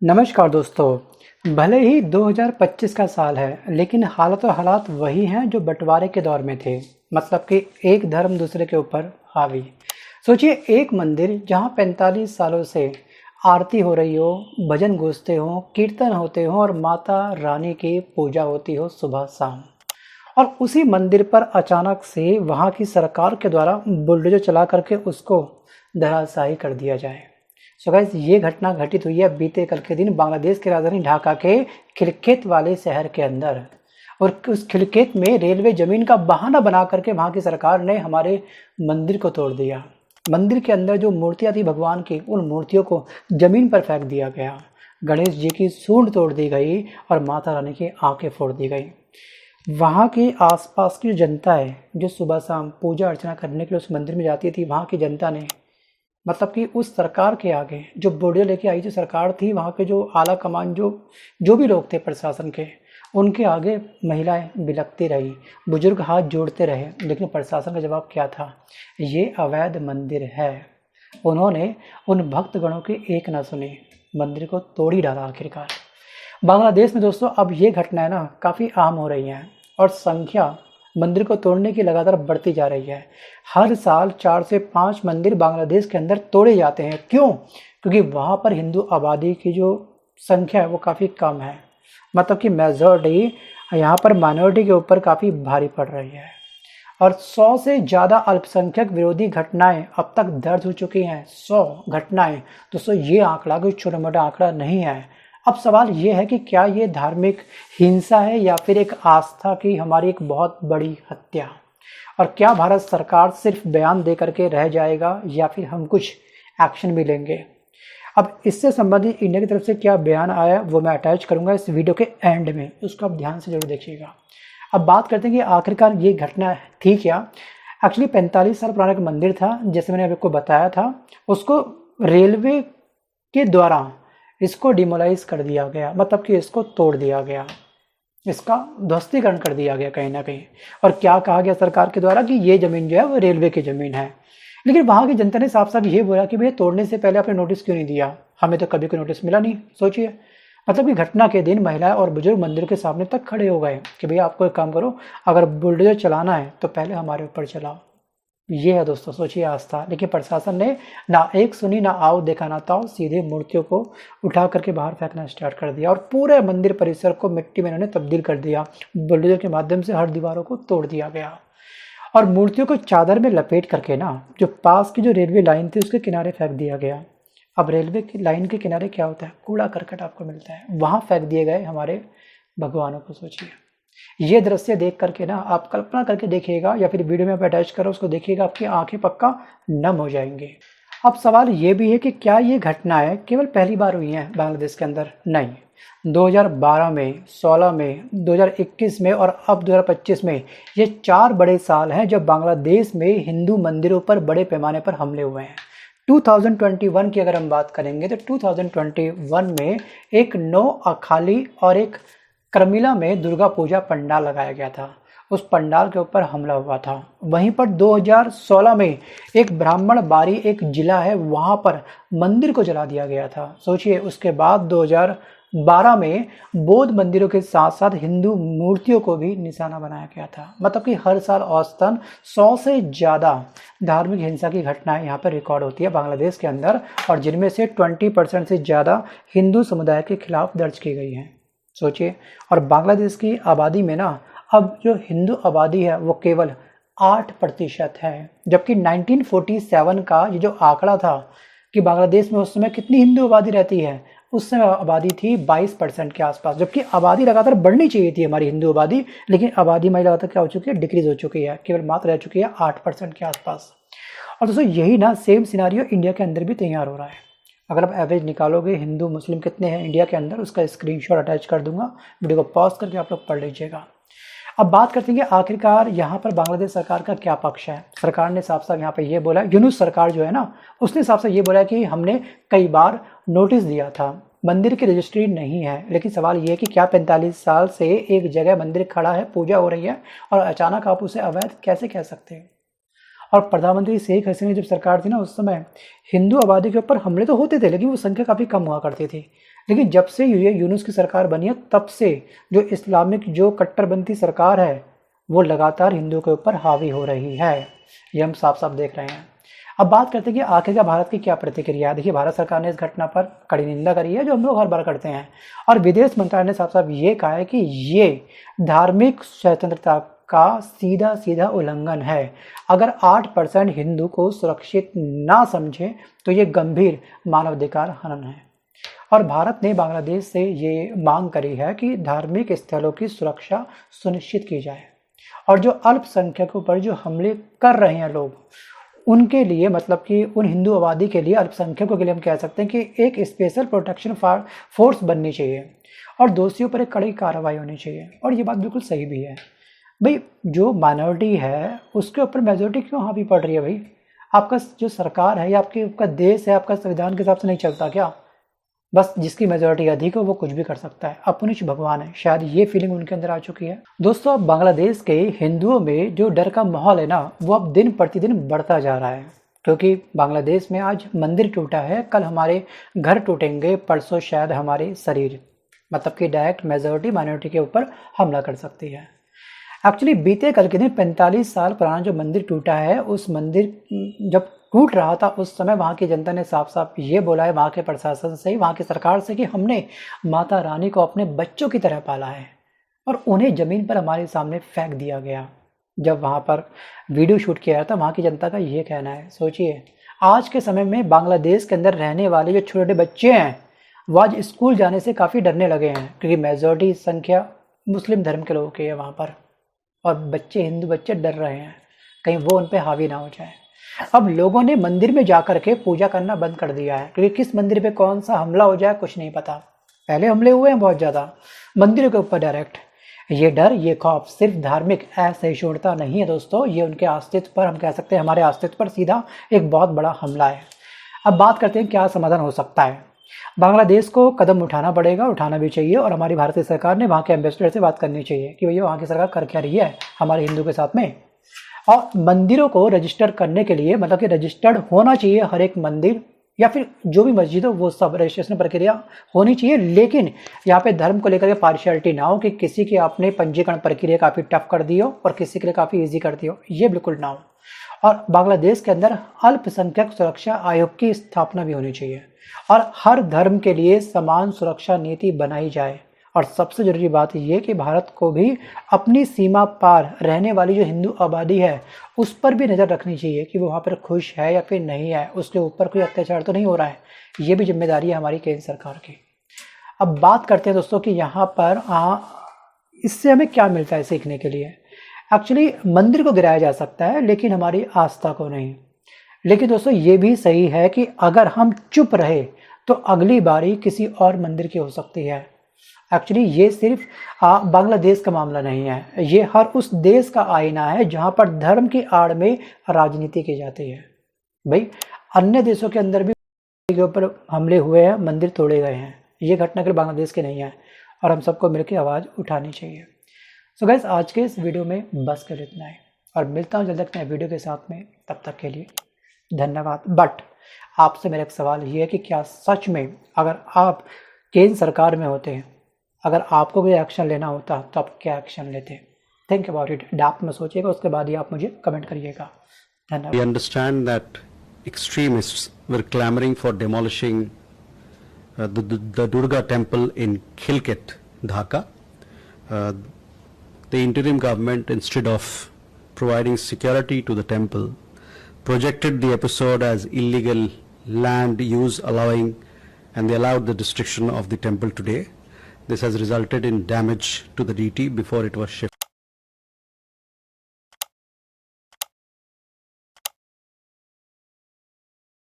नमस्कार दोस्तों। भले ही 2025 का साल है, लेकिन हालत और हालात वही हैं जो बंटवारे के दौर में थे। मतलब कि एक धर्म दूसरे के ऊपर हावी। सोचिए, एक मंदिर जहां 45 सालों से आरती हो रही हो, भजन गूंजते हो, कीर्तन होते हो और माता रानी की पूजा होती हो सुबह शाम। और उसी मंदिर पर अचानक से वहां की सरकार के द्वारा बुलडोजर चला करके उसको धराशायी कर दिया जाए। सो गाइस, ये घटना घटित हुई है बीते कल के दिन बांग्लादेश की राजधानी ढाका के खिलखेत वाले शहर के अंदर। और उस खिलखेत में रेलवे जमीन का बहाना बना करके वहां की सरकार ने हमारे मंदिर को तोड़ दिया। मंदिर के अंदर जो मूर्तियां थी भगवान की, उन मूर्तियों को जमीन पर फेंक दिया गया। गणेश जी की सूंड तोड़ दी गई और माता रानी की आंखें फोड़ दी गई। वहाँ की आसपास की जनता है जो सुबह शाम पूजा अर्चना करने के लिए उस मंदिर में जाती थी, वहाँ की जनता ने मतलब कि उस सरकार के आगे जो बोर्डे लेके आई जो सरकार थी, वहाँ पे जो आला कमान जो जो भी लोग थे प्रशासन के, उनके आगे महिलाएं बिलखती रही, बुजुर्ग हाथ जोड़ते रहे। लेकिन प्रशासन का जवाब क्या था? ये अवैध मंदिर है। उन्होंने उन भक्तगणों की एक ना सुनी, मंदिर को तोड़ ही डाला आखिरकार। बांग्लादेश में दोस्तों अब ये घटनाएं ना काफ़ी आम हो रही हैं और संख्या मंदिर को तोड़ने की लगातार बढ़ती जा रही है। हर साल 4 से 5 मंदिर बांग्लादेश के अंदर तोड़े जाते हैं। क्यों? क्योंकि वहाँ पर हिंदू आबादी की जो संख्या है वो काफ़ी कम है। मतलब कि मेजॉरिटी यहाँ पर माइनॉरिटी के ऊपर काफ़ी भारी पड़ रही है। और 100 से ज़्यादा अल्पसंख्यक विरोधी घटनाएं अब तक दर्ज हो चुकी हैं। 100 घटनाएं। दोस्तों, ये आंकड़ा कोई छोटा मोटा आंकड़ा नहीं है। अब सवाल ये है कि क्या ये धार्मिक हिंसा है या फिर एक आस्था की हमारी एक बहुत बड़ी हत्या? और क्या भारत सरकार सिर्फ बयान दे करके रह जाएगा या फिर हम कुछ एक्शन भी लेंगे? अब इससे संबंधित इंडिया की तरफ से क्या बयान आया वो मैं अटैच करूंगा इस वीडियो के एंड में, उसको आप ध्यान से जरूर देखिएगा। अब बात करते हैं कि आखिरकार ये घटना थी क्या। एक्चुअली 45 साल पुराना एक मंदिर था, जैसे मैंने आपको बताया था। उसको रेलवे के द्वारा इसको डिमोलाइज कर दिया गया, मतलब कि इसको तोड़ दिया गया, इसका ध्वस्तीकरण कर दिया गया कहीं ना कहीं। और क्या कहा गया सरकार के द्वारा कि ये ज़मीन जो है वो रेलवे की ज़मीन है। लेकिन वहाँ की जनता ने साफ साफ ये बोला कि भैया, तोड़ने से पहले आपने नोटिस क्यों नहीं दिया? हमें तो कभी कोई नोटिस मिला नहीं। सोचिए, मतलब कि घटना के दिन महिलाएं और बुजुर्ग मंदिर के सामने तक खड़े हो गए कि भैया आपको एक काम करो, अगर बुलडोजर चलाना है तो पहले हमारे ऊपर चलाओ। ये है दोस्तों, सोचिए आस्था। लेकिन प्रशासन ने ना एक सुनी, ना आओ देखा ना ताओ, सीधे मूर्तियों को उठा करके बाहर फेंकना स्टार्ट कर दिया और पूरे मंदिर परिसर को मिट्टी में इन्होंने तब्दील कर दिया। बुलडोजर के माध्यम से हर दीवारों को तोड़ दिया गया और मूर्तियों को चादर में लपेट करके ना जो पास की जो रेलवे लाइन थी उसके किनारे फेंक दिया गया। अब रेलवे की लाइन के किनारे क्या होता है? कूड़ा करकट आपको मिलता है, वहाँ फेंक दिए गए हमारे भगवानों को। सोचिए, ये दृश्य देख करके ना आप कल्पना करके देखिएगा या फिर वीडियो में आप अटैच करो उसको देखिएगा, आपकी आंखें पक्का नम हो जाएंगी। अब सवाल ये भी है कि क्या ये घटनाएं केवल पहली बार हुई हैं बांग्लादेश के अंदर? नहीं, 2012 में, 16 में, 2021 में और अब 2025 में ये 4 बड़े साल हैं जब बांग्लादेश में हिंदू मंदिरों पर बड़े पैमाने पर हमले हुए हैं। 2021 की अगर हम बात करेंगे तो 2021 में एक नौ अखाली और एक कर्मिला में दुर्गा पूजा पंडाल लगाया गया था, उस पंडाल के ऊपर हमला हुआ था। वहीं पर 2016 में एक ब्राह्मण बारी एक जिला है, वहां पर मंदिर को जला दिया गया था। सोचिए, उसके बाद 2012 में बौद्ध मंदिरों के साथ साथ हिंदू मूर्तियों को भी निशाना बनाया गया था। मतलब कि हर साल औसतन 100 से ज़्यादा धार्मिक हिंसा की घटनाएं यहाँ पर रिकॉर्ड होती है बांग्लादेश के अंदर, और जिनमें से 20% से ज़्यादा हिंदू समुदाय के खिलाफ दर्ज की गई हैं। सोचिए, और बांग्लादेश की आबादी में ना अब जो हिंदू आबादी है वो केवल 8% है, जबकि 1947 का ये जो आंकड़ा था कि बांग्लादेश में उस समय कितनी हिंदू आबादी रहती है, उस समय आबादी थी 22% के आसपास। जबकि आबादी लगातार बढ़नी चाहिए थी हमारी हिंदू आबादी, लेकिन आबादी हमारी लगातार क्या हो चुकी है? डिक्रीज हो चुकी है, केवल मात्र रह चुकी है 8% के आसपास। और दोस्तों, यही ना सेम सिनारियो इंडिया के अंदर भी तैयार हो रहा है। अगर आप एवरेज निकालोगे हिंदू मुस्लिम कितने हैं इंडिया के अंदर, उसका स्क्रीनशॉट अटैच कर दूंगा, वीडियो को पॉज करके आप लोग पढ़ लीजिएगा। अब बात करते हैं कि आखिरकार यहाँ पर बांग्लादेश सरकार का क्या पक्ष है। सरकार ने साफ साफ यहाँ पर ये बोला, यूनुस सरकार जो है ना, उसने साफ साफ ये बोला कि हमने कई बार नोटिस दिया था, मंदिर की रजिस्ट्री नहीं है। लेकिन सवाल ये है कि क्या 45 साल से एक जगह मंदिर खड़ा है, पूजा हो रही है, और अचानक आप उसे अवैध कैसे कह सकते हैं? और प्रधानमंत्री शेख हसीना जब सरकार थी ना, उस समय हिंदू आबादी के ऊपर हमले तो होते थे, लेकिन वो संख्या काफ़ी कम हुआ करती थी। लेकिन जब से ये यूनुस की सरकार बनी है तब से जो इस्लामिक जो कट्टरपंथी सरकार है वो लगातार हिंदुओं के ऊपर हावी हो रही है, ये हम साफ साफ देख रहे हैं। अब बात करते हैं कि आखिरकार भारत की क्या प्रतिक्रिया है। देखिए, भारत सरकार ने इस घटना पर कड़ी निंदा करी है, जो हम लोग हर बार करते हैं, और विदेश मंत्रालय ने साफ साफ ये कहा है कि ये धार्मिक स्वतंत्रता का सीधा सीधा उल्लंघन है। अगर 8% हिंदू को सुरक्षित ना समझे तो ये गंभीर मानवाधिकार हनन है। और भारत ने बांग्लादेश से ये मांग करी है कि धार्मिक स्थलों की सुरक्षा सुनिश्चित की जाए, और जो अल्पसंख्यकों पर जो हमले कर रहे हैं लोग, उनके लिए, मतलब कि उन हिंदू आबादी के लिए, अल्पसंख्यकों के लिए हम कह सकते हैं कि एक स्पेशल प्रोटेक्शन फोर्स बननी चाहिए और दोषियों पर एक कड़ी कार्रवाई होनी चाहिए। और ये बात बिल्कुल सही भी है। भाई, जो माइनॉरिटी है उसके ऊपर मेजोरिटी क्यों हावी पड़ रही है? भाई, आपका जो सरकार है या आपका देश है, आपका संविधान के हिसाब से नहीं चलता क्या? बस जिसकी मेजोरिटी अधिक हो वो कुछ भी कर सकता है, अपनी भगवान है। शायद ये फीलिंग उनके अंदर आ चुकी है। दोस्तों, अब बांग्लादेश के हिंदुओं में जो डर का माहौल है ना, वो अब दिन प्रतिदिन बढ़ता जा रहा है, क्योंकि बांग्लादेश में आज मंदिर टूटा है, कल हमारे घर टूटेंगे, परसों शायद हमारे शरीर, मतलब कि डायरेक्ट मेजोरिटी माइनॉरिटी के ऊपर हमला कर सकती है। एक्चुअली बीते कल के दिन 45 साल पुराना जो मंदिर टूटा है, उस मंदिर जब टूट रहा था उस समय वहाँ की जनता ने साफ साफ ये बोला है, वहाँ के प्रशासन से, वहाँ की सरकार से, कि हमने माता रानी को अपने बच्चों की तरह पाला है और उन्हें ज़मीन पर हमारे सामने फेंक दिया गया। जब वहाँ पर वीडियो शूट किया गया था, वहाँ की जनता का ये कहना है। सोचिए, आज के समय में बांग्लादेश के अंदर रहने वाले जो छोटे बच्चे हैं वो आज स्कूल जाने से काफ़ी डरने लगे हैं, क्योंकि मेजॉरिटी संख्या मुस्लिम धर्म के लोगों की है वहाँ पर, और बच्चे, हिंदू बच्चे डर रहे हैं कहीं वो उन पर हावी ना हो जाए। अब लोगों ने मंदिर में जाकर के पूजा करना बंद कर दिया है, क्योंकि किस मंदिर पे कौन सा हमला हो जाए कुछ नहीं पता। पहले हमले हुए हैं बहुत ज़्यादा मंदिरों के ऊपर डायरेक्ट। ये डर, ये खौफ सिर्फ धार्मिक असहिष्णुता नहीं है दोस्तों, ये उनके अस्तित्व पर, हम कह सकते हैं हमारे अस्तित्व पर सीधा एक बहुत बड़ा हमला है। अब बात करते हैं क्या समाधान हो सकता है। बांग्लादेश को कदम उठाना पड़ेगा, उठाना भी चाहिए, और हमारी भारतीय सरकार ने वहाँ के एम्बेसडर से बात करनी चाहिए कि भैया वहाँ की सरकार कर क्या रही है हमारे हिंदू के साथ में। और मंदिरों को रजिस्टर करने के लिए, मतलब कि रजिस्टर्ड होना चाहिए हर एक मंदिर या फिर जो भी मस्जिद हो, वो सब रजिस्ट्रेशन प्रक्रिया होनी चाहिए। लेकिन यहाँ पे धर्म को लेकर के पार्शियलिटी ना हो कि किसी की आपने पंजीकरण प्रक्रिया काफ़ी टफ कर दी हो और किसी के लिए काफ़ी ईजी कर दी हो, ये बिल्कुल ना हो। और बांग्लादेश के अंदर अल्पसंख्यक सुरक्षा आयोग की स्थापना भी होनी चाहिए और हर धर्म के लिए समान सुरक्षा नीति बनाई जाए। और सबसे जरूरी बात यह कि भारत को भी अपनी सीमा पार रहने वाली जो हिंदू आबादी है उस पर भी नज़र रखनी चाहिए कि वो वहाँ पर खुश है या फिर नहीं है, उसके ऊपर कोई अत्याचार तो नहीं हो रहा है। ये भी जिम्मेदारी है हमारी केंद्र सरकार की। अब बात करते हैं दोस्तों कि यहाँ पर इससे हमें क्या मिलता है सीखने के लिए। एक्चुअली मंदिर को गिराया जा सकता है लेकिन हमारी आस्था को नहीं। लेकिन दोस्तों ये भी सही है कि अगर हम चुप रहे तो अगली बारी किसी और मंदिर की हो सकती है। एक्चुअली ये सिर्फ बांग्लादेश का मामला नहीं है, ये हर उस देश का आईना है जहाँ पर धर्म की आड़ में राजनीति की जाती है। भाई, अन्य देशों के अंदर भी के ऊपर हमले हुए हैं, मंदिर तोड़े गए हैं, ये घटना केवल बांग्लादेश की नहीं है और हम सबको मिलकर आवाज़ उठानी चाहिए। सो गाइस, आज के इस वीडियो में बस कर इतना है और मिलता हूँ जल्द नए वीडियो के साथ में। तब तक के लिए धन्यवाद। बट आपसे मेरा एक सवाल ये है कि क्या सच में अगर आप केंद्र सरकार में होते हैं, अगर आपको कोई एक्शन लेना होता तो आप क्या एक्शन लेते? थिंक अबाउट इट, डाप में सोचिएगा, उसके बाद ही आप मुझे कमेंट करिएगा। धन्यवाद। We understand that extremists were clamoring for demolishing the Durga temple in Khilkhet, Dhaka. The interim government, instead of providing security to the temple, projected the episode as illegal land use, and they allowed the destruction of the temple today. This has resulted in damage to the deity before it was shifted.